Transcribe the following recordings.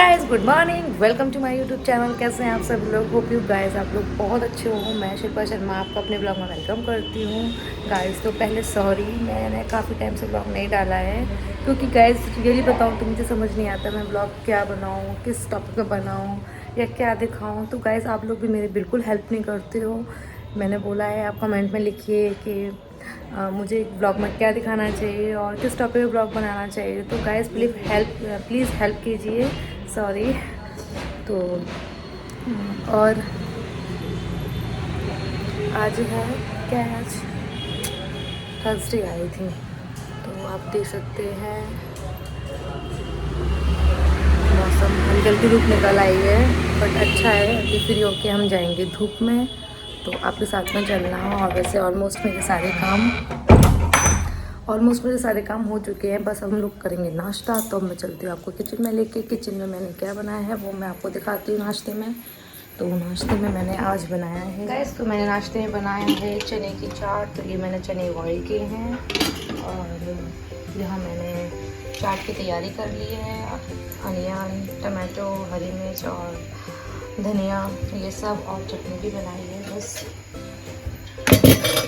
Guys, good morning, welcome to my YouTube channel. कैसे हैं आप सब लोग? होप यू गाइस आप लोग बहुत अच्छे हो। मैं शिल्पा शर्मा आपको अपने ब्लॉग में वेलकम करती हूँ। गाइस तो पहले सॉरी, मैंने काफ़ी टाइम से ब्लॉग नहीं डाला है क्योंकि गाइस रियली बताऊँ तो मुझे समझ नहीं आता मैं ब्लॉग क्या बनाऊँ, किस टॉपिक पे बनाऊँ या क्या दिखाऊँ। तो गाइस आप लोग भी मेरी बिल्कुल हेल्प नहीं करते हो। मैंने बोला है आप कमेंट में लिखिए कि मुझे ब्लॉग में क्या दिखाना चाहिए और किस टॉपिक पे ब्लॉग बनाना चाहिए। तो गाइस प्लीज़ हेल्प कीजिए। सॉरी। तो और आज है क्या है, आज थर्सडे आई थी। तो आप देख सकते हैं मौसम हल्की हल्की धूप निकल आई है, बट अच्छा है। अभी फ्री होके हम जाएंगे धूप में, तो आपके साथ में चलना हो। और वैसे ऑलमोस्ट मेरे सारे काम हो चुके हैं, बस हम लोग करेंगे नाश्ता। तो मैं चलती हूँ आपको किचन में लेके। किचन में मैंने क्या बनाया है वो मैं आपको दिखाती हूँ नाश्ते में। तो नाश्ते में मैंने आज बनाया है गाइस, तो मैंने नाश्ते में बनाया है चने की चाट। तो ये मैंने चने बॉईल किए हैं और यहाँ मैंने चाट की तैयारी कर ली है। अनियन, टमाटो, हरी मिर्च और धनिया ये सब, और चटनी भी बनाई है। बस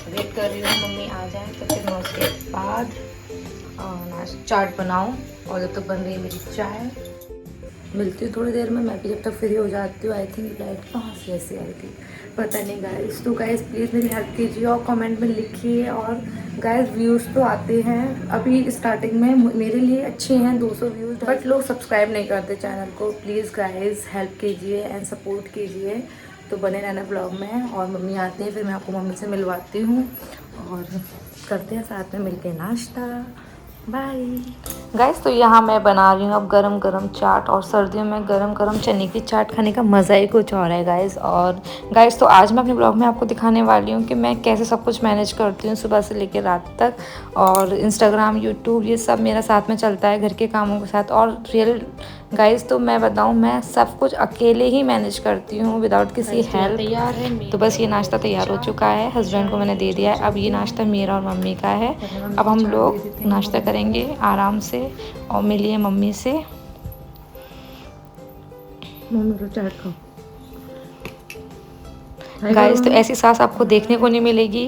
वेट कर रही हूँ मम्मी आ जाए तो फिर मैं उसके बाद चाट बनाऊँ। और जब तक बन रही है मेरी चाय, मिलती हूँ थोड़ी देर में। मैं भी जब तक फ्री हो जाती हूँ। आई थिंक लाइट कहाँ से ऐसे आई थी पता नहीं गाइस। तो गाइस प्लीज़ मेरी हेल्प कीजिए और कमेंट में लिखिए। और गाइस व्यूज़ तो आते हैं अभी स्टार्टिंग में, मेरे लिए अच्छे हैं 200 व्यूज़, बट लोग सब्सक्राइब नहीं करते चैनल को। प्लीज़ गाइस हेल्प कीजिए एंड सपोर्ट कीजिए। तो बने रहना ब्लॉग में। और मम्मी आते हैं फिर मैं आपको मम्मी से मिलवाती हूँ और करते हैं साथ में मिलके नाश्ता। Bye guys. तो यहाँ मैं बना रही हूँ अब गरम गरम चाट, और सर्दियों में गरम गरम चने की चाट खाने का मज़ा ही कुछ और है गाइस। और गाइस तो आज मैं अपने ब्लॉग में आपको दिखाने वाली हूँ कि मैं कैसे सब कुछ मैनेज करती हूँ सुबह से लेकर रात तक। और इंस्टाग्राम, यूट्यूब ये सब मेरा साथ में चलता है घर के कामों के साथ। और रियल गाइस तो मैं बताऊँ, मैं सब कुछ अकेले ही मैनेज करती हूँ विदाउट किसी हेल्प। तैयार है तो बस ये नाश्ता तैयार हो चुका है, हस्बैंड को मैंने दे दिया है। अब ये नाश्ता मेरा और मम्मी का है। अब हम लोग नाश्ता करेंगे आराम से और मिलिए मम्मी से। मम्मी को चाट खाओ गाइस। तो ऐसी सास आपको देखने को नहीं मिलेगी।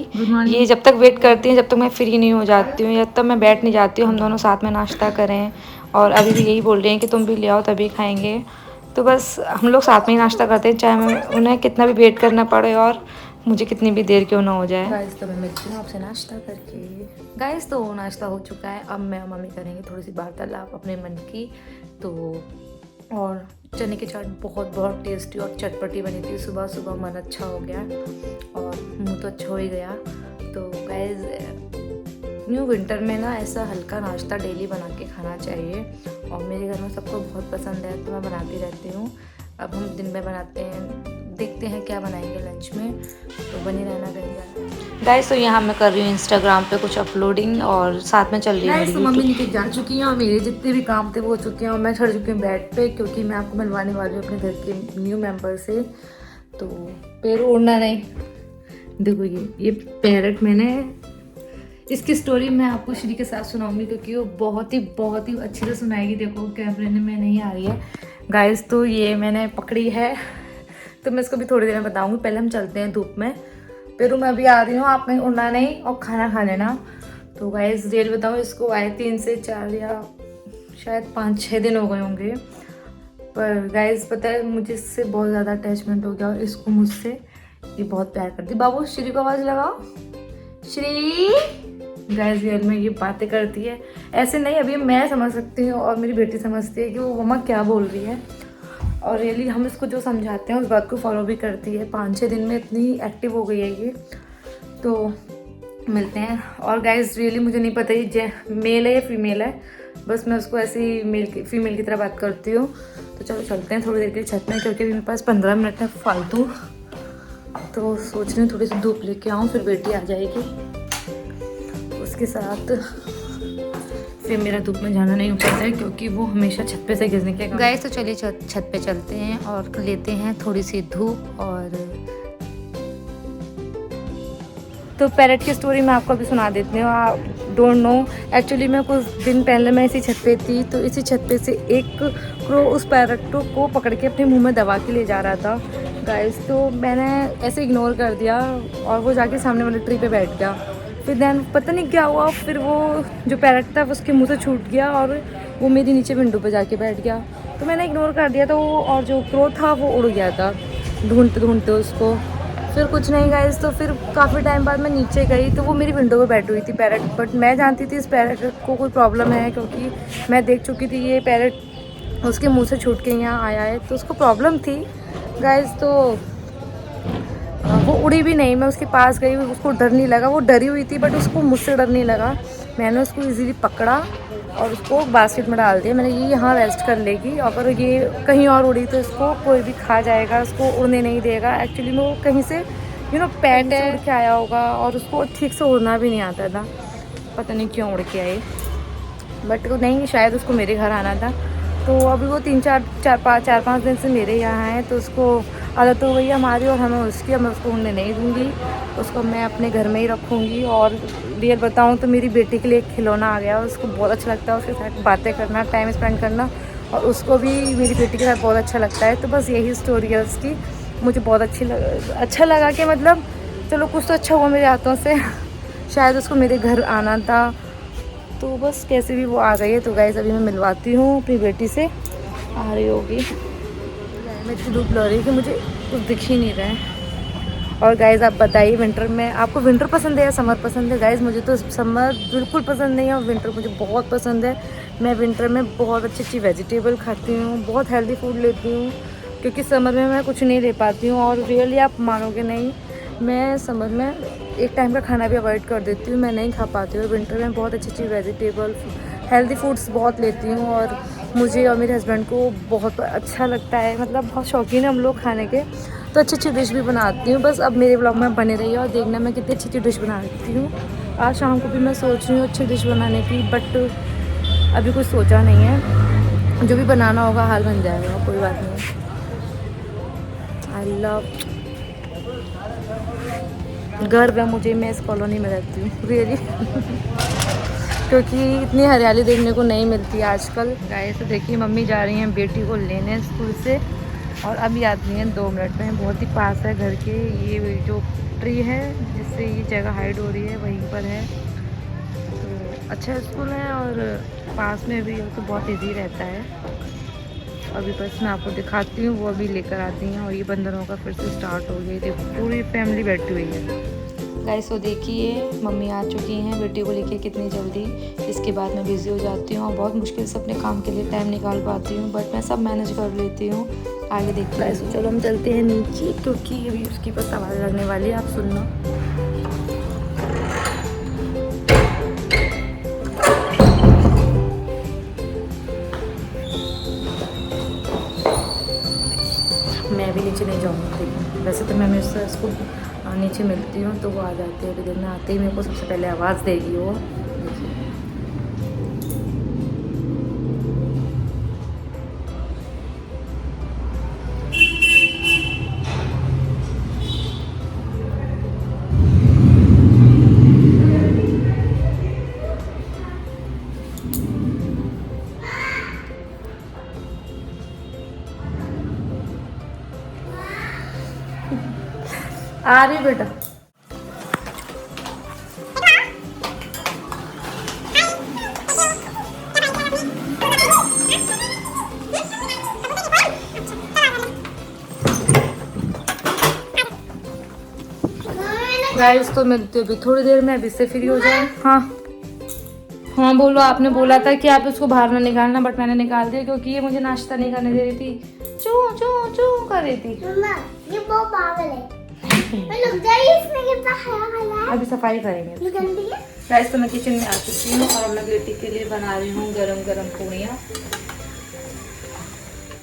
ये जब तक वेट करती हैं, जब तक मैं फ्री नहीं हो जाती हूँ, जब तक मैं बैठ नहीं जाती हूँ हम दोनों साथ में नाश्ता करें। और अभी भी यही बोल रहे हैं कि तुम भी ले आओ तभी खाएंगे। तो बस हम लोग साथ में ही नाश्ता करते हैं, चाहे मैं उन्हें कितना भी वेट करना पड़े और मुझे कितनी भी देर क्यों ना हो जाए। गाइस तो मैं मिलती हूँ आपसे नाश्ता करके। गाइस तो नाश्ता हो चुका है, अब मैं और मम्मी करेंगे थोड़ी सी वार्तालाप अपने मन की। तो और चने की चाट बहुत बहुत टेस्टी और चटपटी बनी थी। सुबह सुबह मन अच्छा हो गया और मुंह तो अच्छा हो ही गया। तो गाइस न्यू विंटर में ना ऐसा हल्का नाश्ता डेली बना के खाना चाहिए, और मेरे घर में सबको बहुत पसंद है तो मैं बनाती रहती हूँ। अब हम दिन में बनाते हैं, देखते हैं क्या बनाएंगे लंच में। तो बनी रहना गाइस। तो यहाँ मैं कर रही हूँ इंस्टाग्राम पे कुछ अपलोडिंग और साथ में चल रही है मेरी मम्मी नीचे जा चुकी हैं और मेरे जितने भी काम थे वो हो चुके हैं। और मैं चढ़ चुकी हूँ बेड पे क्योंकि मैं आपको मिलवाने वाली हूँ अपने घर के न्यू मेंबर से। तो पैर ओढ़ना नहीं, देखो ये पैरट मैंने, इसकी स्टोरी मैं आपको श्री के साथ सुनाऊंगी क्योंकि वो बहुत ही अच्छे से सुनाएगी। देखो कैमरे में नहीं आ रही है गाइस। तो ये मैंने पकड़ी है, तो मैं इसको भी थोड़ी देर में बताऊंगी। पहले हम चलते हैं धूप में। पेरू मैं भी आ रही हूँ, आप कहीं उड़ना नहीं और खाना खा लेना। तो गाइस रियल बताऊँ, इसको आए 3 से 4 या शायद 5-6 दिन हो गए होंगे। पर गाइस पता है मुझे इससे बहुत ज़्यादा अटैचमेंट हो गया और इसको मुझसे ये बहुत प्यार करती। बाबू श्री को आवाज़ लगाओ, श्री। गाइस रियल में ये बातें करती है ऐसे नहीं, अभी मैं समझ सकती हूँ और मेरी बेटी समझती है कि वो मम्मा क्या बोल रही है। और रियली हम इसको जो समझाते हैं उस बात को फॉलो भी करती है। 5-6 दिन में इतनी एक्टिव हो गई है ये। तो मिलते हैं। और गाइस रियली मुझे नहीं पता ये मेल है या फीमेल है, बस मैं उसको ऐसे ही फीमेल की तरह बात करती हूँ। तो चलो चलते हैं थोड़ी देर के लिए छत में, क्योंकि मेरे पास 15 मिनट है फालतू। तो सोच रही हूँ थोड़ी सी धूप लेके आऊँ, फिर बेटी आ जाएगी उसके साथ। फिर मेरा धूप में जाना नहीं हो पाता है क्योंकि वो हमेशा छत पे से गिरने के गाइस। तो चलिए छत पे चलते हैं और लेते हैं थोड़ी सी धूप। और तो पैरट की स्टोरी मैं आपको अभी सुना देती हूँ। Don't know. एक्चुअली मैं कुछ दिन पहले मैं इसी छत पे थी, तो इसी छत पे से एक क्रो उस पैरट को पकड़ के अपने मुंह में दबा के ले जा रहा था गाइस। तो मैंने ऐसे इग्नोर कर दिया और वो जाके सामने वाले ट्री पे बैठ गया। फिर दैन पता नहीं क्या हुआ, फिर वो जो पैरट था उसके मुंह से छूट गया और वो मेरी नीचे विंडो पे जाके बैठ गया। तो मैंने इग्नोर कर दिया था वो, और जो क्रो था वो उड़ गया था ढूंढते ढूंढते उसको। फिर कुछ नहीं गाइस, तो फिर काफ़ी टाइम बाद मैं नीचे गई तो वो मेरी विंडो पे बैठी हुई थी पैरट। बट मैं जानती थी इस पैरट को कोई प्रॉब्लम है, क्योंकि मैं देख चुकी थी ये पैरट उसके मुंह से छूट के यहाँ आया है, तो उसको प्रॉब्लम थी गाइस। तो वो उड़ी भी नहीं, मैं उसके पास गई, उसको डर नहीं लगा, वो डरी हुई थी बट उसको मुझसे डर नहीं लगा। मैंने उसको इजीली पकड़ा और उसको बास्केट में डाल दिया। मैंने ये यहाँ रेस्ट कर लेगी, अगर ये कहीं और उड़ी तो इसको कोई भी खा जाएगा, उसको उड़ने नहीं देगा। एक्चुअली में वो कहीं से पैट है उड़ के आया होगा और उसको ठीक से उड़ना भी नहीं आता था, पता नहीं क्यों उड़ के आए, बट वो नहीं, शायद उसको मेरे घर आना था। तो अभी वो चार पाँच दिन से मेरे यहाँ है, तो उसको आदत हो गई हमारी और हमें उसकी, मैं उसको उड़ने नहीं दूँगी, उसको मैं अपने घर में ही रखूँगी। और रियल बताऊँ तो मेरी बेटी के लिए एक खिलौना आ गया, उसको बहुत अच्छा लगता है उसके साथ बातें करना, टाइम स्पेंड करना, और उसको भी मेरी बेटी के साथ बहुत अच्छा लगता है। तो बस यही स्टोरी है उसकी। मुझे बहुत अच्छा लगा कि मतलब चलो कुछ तो अच्छा हुआ मेरे हाथों से। शायद उसको मेरे घर आना था, तो बस कैसे भी वो आ गई है। तो गाइस अभी मैं मिलवाती हूँ अपनी बेटी से, आ रही होगी। मैं इतनी धूप लग रही है कि मुझे कुछ दिख ही नहीं रहा है। और गाइस आप बताइए, विंटर में आपको विंटर पसंद है या समर पसंद है? गाइस मुझे तो समर बिल्कुल पसंद नहीं है और विंटर मुझे बहुत पसंद है। मैं विंटर में बहुत अच्छी वेजिटेबल खाती हूँ, बहुत हेल्दी फूड लेती हूँ, क्योंकि समर में मैं कुछ नहीं ले पाती हूँ। और रियली आप मानोगे नहीं, मैं समर में एक टाइम का खाना भी अवॉइड कर देती हूँ, मैं नहीं खा पाती हूँ। विंटर में बहुत अच्छी वेजिटेबल हेल्दी फूड्स बहुत लेती हूँ, और मुझे और मेरे हस्बैंड को बहुत अच्छा लगता है, मतलब बहुत शौकीन है हम लोग खाने के। तो अच्छी डिश भी बनाती हूँ। बस अब मेरे ब्लॉग में बने रहिए और देखना मैं कितनी अच्छी डिश बनाती हूँ। आज शाम को भी मैं सोच रही हूँ अच्छी डिश बनाने की, बट अभी कुछ सोचा नहीं है, जो भी बनाना होगा हाल बन जाएगा, कोई बात नहीं। आई लव गर्व है मुझे, मैं इस कॉलोनी में रहती हूँ रियली। क्योंकि इतनी हरियाली देखने को नहीं मिलती आजकल। गाइस तो देखिए मम्मी जा रही हैं बेटी को लेने स्कूल से, और अभी आती हैं 2 मिनट में। बहुत ही पास है घर के, ये जो ट्री है जिससे ये जगह हाइड हो रही है वहीं पर है। तो अच्छा स्कूल है और पास में भी हो तो बहुत इजी रहता है। अभी बस मैं आपको दिखाती हूँ, वो अभी लेकर आती हैं। और ये बंदरों का फिर से स्टार्ट हो गया, देखो पूरी फैमिली बैठी हुई है। गाइस तो देखिए मम्मी आ चुकी हैं बेटी को लेके कितनी जल्दी। इसके बाद मैं बिज़ी हो जाती हूँ और बहुत मुश्किल से अपने काम के लिए टाइम निकाल पाती हूँ, बट मैं सब मैनेज कर लेती हूँ। आगे देखते हैं। तो चलो हम चलते हैं नीचे, क्योंकि अभी उसकी बस आवाज़ लगने वाली है, आप सुनना। मैं भी नीचे नहीं जाऊँगी, वैसे तो मैं हमेशा इसको नीचे मिलती हूँ तो वो आ जाती है, अभी देखना आते ही मेरे को सबसे पहले आवाज़ देगी वो। आ रही बेटा। गाइस तो मिलते हो अभी थोड़ी देर में, अभी से फ्री हो जाए। हाँ हाँ बोलो, आपने बोला था कि आप इसको बाहर ना निकालना, बट मैंने निकाल दिया क्योंकि ये मुझे नाश्ता नहीं करने दे रही थी, चू चू चू कर रही थी। मम्मा ये बहुत पागल है। लुक जाइए, इसमें कितना हरा है। अभी सफाई करेंगे। गाइस तो मैं किचन में आ चुकी हूँ और मैं बेटी के लिए बना रही हूँ गरम गरम पूड़ियाँ।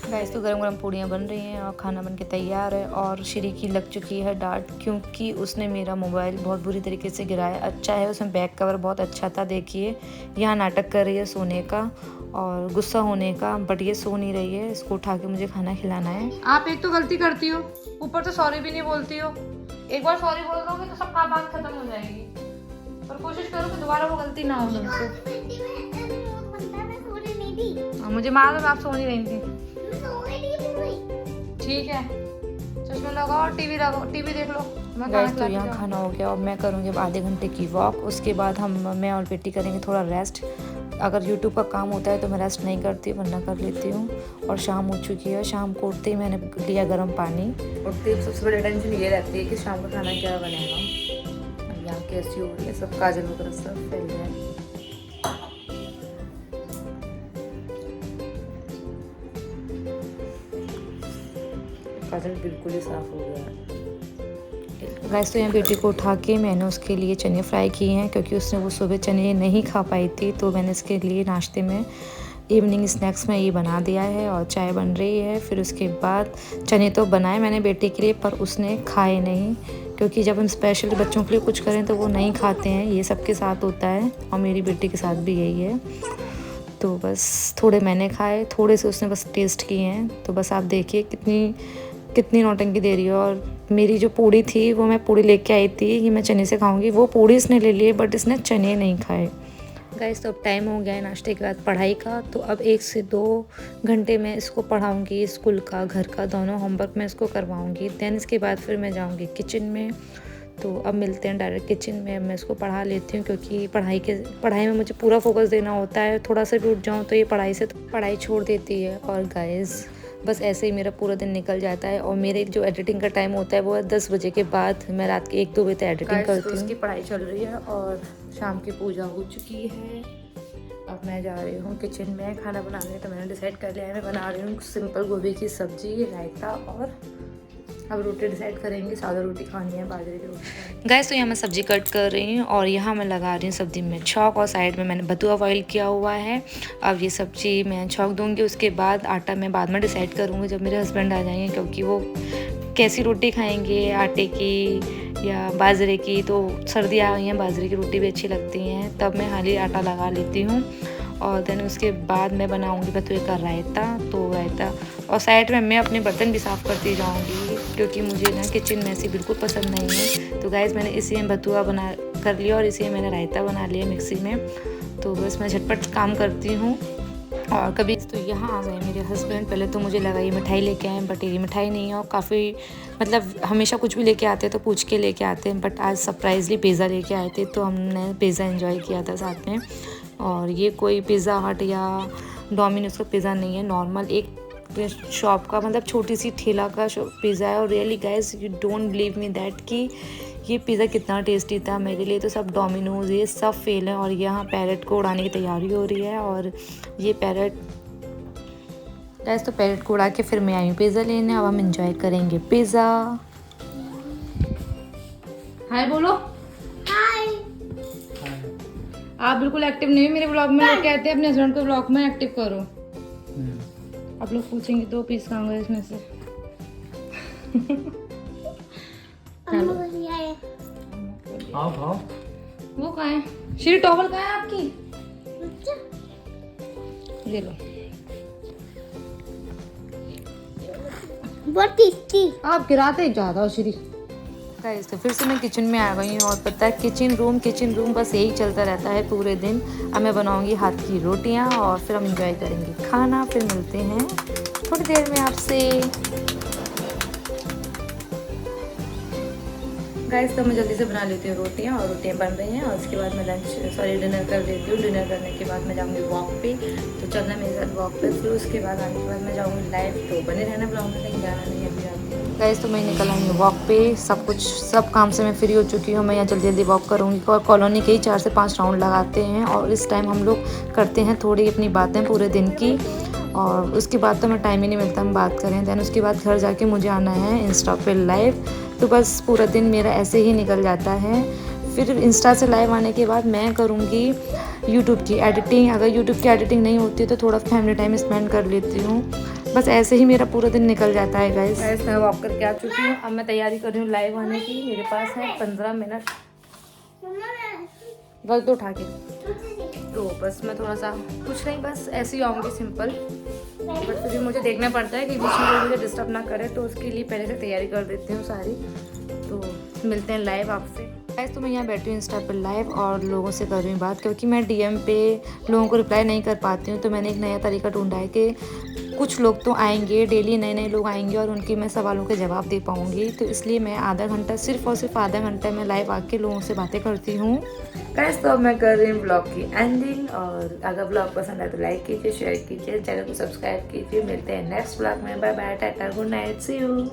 गाइस तो गरम गरम पूड़ियाँ बन रही हैं और खाना बन के तैयार है। और श्री की लग चुकी है डांट, क्योंकि उसने मेरा मोबाइल बहुत बुरी तरीके से गिराया। अच्छा है उसमें बैक कवर बहुत अच्छा था। देखिए यहाँ नाटक कर रही है सोने का और गुस्सा होने का, बट ये सो नहीं रही है। इसको उठा के मुझे खाना खिलाना है। आप एक तो गलती करती हो, ऊपर तो सॉरी भी नहीं बोलती हो। एक बार सॉरी बोल दोगे तो सब बात खत्म हो जाएगी। पर कोशिश करो कि दोबारा वो गलती ना हो तुमसे। मुझे मार दो, आप सो नहीं रही थी। ठीक है, चश्मा लगाओ, टीवी लगाओ, टीवी देख लो। गैस तो यहाँ खाना हो गया और मैं करूँगी अब आधे घंटे की वॉक। उसके बाद मैं और बेटी करेंगे थोड़ा रेस्ट। अगर यूट्यूब का काम होता है तो मैं रेस्ट नहीं करती, वरना कर लेती हूँ। और शाम हो चुकी है, शाम को उठते ही मैंने लिया गर्म पानी। उठते सबसे बड़ी टेंशन ये रहती है कि शाम का खाना क्या बनेगा। अब यहाँ कैसी हो रही है, सब काजल वगैरह सब फैल गया है। काजल बिल्कुल ही साफ हो गया है। गैस तो यहाँ बेटी को उठा के मैंने उसके लिए चने फ्राई किए हैं, क्योंकि उसने वो सुबह चने नहीं खा पाई थी। तो मैंने इसके लिए नाश्ते में, इवनिंग स्नैक्स में ये बना दिया है और चाय बन रही है। फिर उसके बाद चने तो बनाए मैंने बेटी के लिए, पर उसने खाए नहीं, क्योंकि जब हम स्पेशल बच्चों के लिए कुछ करें तो वो नहीं खाते हैं। ये सबके साथ होता है और मेरी बेटी के साथ भी यही है। तो बस थोड़े मैंने खाए, थोड़े से उसने बस टेस्ट किए हैं। तो बस आप देखिए कितनी नौटंकी दे रही है। और मेरी जो पूड़ी थी वो मैं पूड़ी लेके आई थी कि मैं चने से खाऊंगी, वो पूड़ी इसने ले ली, बट इसने चने नहीं खाए। गाइस तो अब टाइम हो गया है नाश्ते के बाद पढ़ाई का। तो अब 1 से 2 घंटे मैं इसको पढ़ाऊंगी, स्कूल का घर का दोनों होमवर्क मैं इसको करवाऊंगी। दैन इसके बाद फिर मैं जाऊंगी किचन में। तो अब मिलते हैं डायरेक्ट किचन में। अब मैं इसको पढ़ा लेती हूँ, क्योंकि पढ़ाई में मुझे पूरा फोकस देना होता है। थोड़ा सा टूट जाऊँ तो ये पढ़ाई छोड़ देती है। और गाइस बस ऐसे ही मेरा पूरा दिन निकल जाता है। और मेरे जो एडिटिंग का टाइम होता है वो है 10 बजे के बाद। मैं रात के 1-2 बजे तक एडिटिंग करती हूँ। उसकी पढ़ाई चल रही है और शाम की पूजा हो चुकी है। अब मैं जा रही हूँ किचन में खाना बनाने। तो मैंने डिसाइड कर लिया है, मैं बना रही हूँ सिंपल गोभी की सब्जी, रायता, और अब रोटी डिसाइड करेंगे। सादा रोटी खानी है, बाजरे की रोटी। गैस तो यहाँ मैं सब्जी कट कर रही हूँ और यहाँ मैं लगा रही हूँ सब्जी में छौंक, और साइड में मैंने बथुआ बॉईल किया हुआ है। अब ये सब्जी मैं छौंक दूँगी। उसके बाद आटा मैं बाद में डिसाइड करूँगी जब मेरे हस्बैंड आ जाएंगे, क्योंकि वो कैसी रोटी खाएंगे, आटे की या बाजरे की। तो सर्दियाँ आई हैं, बाजरे की रोटी भी अच्छी लगती हैं, तब मैं खाली आटा लगा लेती हूँ। और देन उसके बाद मैं बनाऊँगी बथुए का रायता। तो रायता और साइड में मैं अपने बर्तन भी साफ़ करती जाऊँगी, क्योंकि मुझे ना किचन में ऐसी बिल्कुल पसंद नहीं है। तो गाइस मैंने इसी में बथुआ बना कर लिया और इसी में मैंने रायता बना लिया मिक्सी में। तो बस मैं झटपट काम करती हूँ। और कभी तो यहाँ आ गए मेरे हस्बैंड। पहले तो मुझे लगा ये मिठाई लेके आए, बट ये मिठाई नहीं है। और काफ़ी मतलब हमेशा कुछ भी लेके आते हैं तो पूछ के लेके आते हैं, बट आज सरप्राइजली पिज़्ज़ा लेके आए थे। तो हमने पिज़्ज़ा एंजॉय किया था साथ में। और ये कोई पिज़्ज़ा हट या डोमिनोज का पिज़्ज़ा नहीं है, नॉर्मल एक शॉप का, मतलब छोटी सी ठेला का पिज़्ज़ा है। और really guys you don't believe me that कि ये पिज़्ज़ा कितना टेस्टी था। मेरे लिए तो सब डोमिनोज ये सब फेल है। और यहाँ पैरेट को उड़ाने की तैयारी हो रही है। और ये पैरेट गाइस तो पैरेट को उड़ा के फिर मैं आई हूँ पिज़्ज़ा लेने। अब हम एंजॉय करेंगे पिज़्ज़ा। हाय बोलो। हाय। आप बिल्कुल एक्टिव नहीं हो मेरे ब्लॉग में। लोग कहते हैं अपने हस्बैंड को ब्लॉग में एक्टिव करो। आप लोग पूछेंगे 2 पीस खाऊंगा इसमें से। आओ वो कहाँ है? श्री टॉवल कहाँ है आपकी? ले लो। बहुत टेस्टी। आप गिराते ज्यादा हो श्री। गाइस तो फिर से मैं किचन में आ गई हूँ। और पता है किचन रूम बस यही चलता रहता है पूरे दिन। अब मैं बनाऊंगी हाथ की रोटियाँ और फिर हम एंजॉय करेंगे खाना। फिर मिलते हैं थोड़ी देर में आपसे। गाइस तो मैं जल्दी से बना लेती हूँ रोटियाँ, और रोटियाँ बन रही हैं। और उसके बाद मैं डिनर कर लेती हूँ। डिनर करने के बाद मैं जाऊँगी वॉक पे। तो चलना मेरे साथ वॉक पे। फिर उसके बाद आने के बाद मैं जाऊँगी लाइव। तो बने रहना ब्लॉग में, कहीं जाना नहीं है अभी आप। गाइस तो मैं निकल आई हूँ वॉक पे। सब काम से मैं फ्री हो चुकी हूँ। मैं यहाँ जल्दी वॉक करूँगी। और कॉलोनी के ही 4 से 5 राउंड लगाते हैं। और इस टाइम हम लोग करते हैं थोड़ी अपनी बातें पूरे दिन की। और उसके बाद तो मैं टाइम ही नहीं मिलता हम बात करें। दैन उसके बाद घर जाके मुझे आना है इंस्टा पे लाइव। तो बस पूरा दिन मेरा ऐसे ही निकल जाता है। फिर इंस्टा से लाइव आने के बाद मैं करूँगी यूट्यूब की एडिटिंग। अगर यूट्यूब की एडिटिंग नहीं होती तो थोड़ा फैमिली टाइम स्पेंड कर लेती हूँ। बस ऐसे ही मेरा पूरा दिन निकल जाता है गाइस। मैं वॉक करके आ चुकी हूँ। अब मैं तैयारी कर रही हूँ लाइव आने की। मेरे पास है 15 मिनट। बस तो उठा के तो बस मैं थोड़ा सा कुछ नहीं, बस ऐसे ही आऊँगी सिंपल। बट फिर भी मुझे देखना पड़ता है कि बीच में कोई मुझे डिस्टर्ब ना करे। तो उसके लिए पहले से तैयारी कर देती हूँ सारी। तो मिलते हैं लाइव आपसे। गाइस तो मैं यहाँ बैठी हूँ इंस्टा पर लाइव और लोगों से कर रही हूँ बात, क्योंकि मैं डीएम पे लोगों को रिप्लाई नहीं कर पाती हूँ। तो मैंने एक नया तरीका ढूंढा है कि कुछ लोग तो आएंगे, डेली नए नए लोग आएंगे और उनकी मैं सवालों के जवाब दे पाऊँगी। तो इसलिए मैं आधा घंटा, सिर्फ और सिर्फ आधा घंटा मैं लाइव आके लोगों से बातें करती हूँ। गाइस तो अब मैं कर रही हूँ ब्लॉग की एंडिंग, और अगर ब्लॉग पसंद आए तो लाइक कीजिए, शेयर कीजिए, चैनल को सब्सक्राइब कीजिए। मिलते हैं नेक्स्ट ब्लॉग में। Bye bye, tata, good night, see you.